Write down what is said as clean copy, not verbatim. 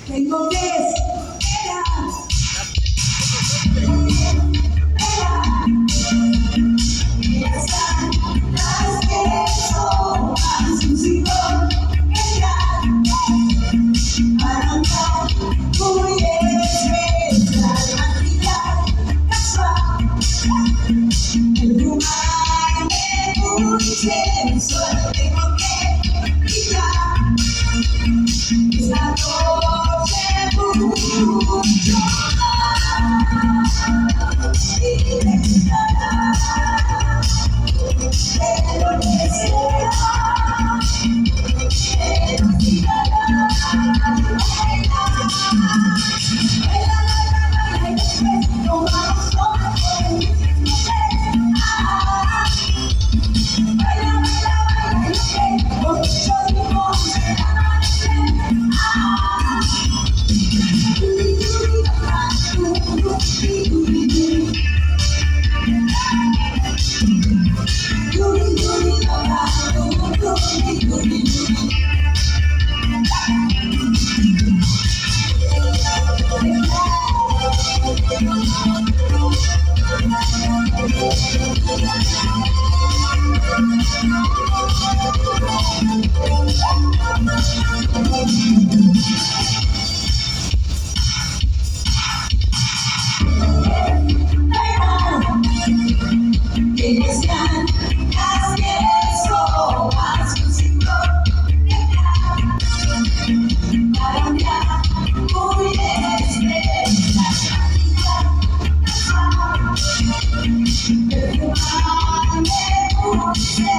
Tengo que esperar. Las que son más un siglo, para andar muy especial, actividad casual, el fumar me puse, solo tengo que brillar, esta noche mucho más, y te gustará, pero que será, pero tirará, baila, y después nos vamos todos por el mismo tren. Baila, y después con mucho ritmo se amanecer. Duri, duri, duri, duri, duri. Duri, duri, duri, duri. Que decían las que son más un siglo, para un día muy especial, el fumar me puse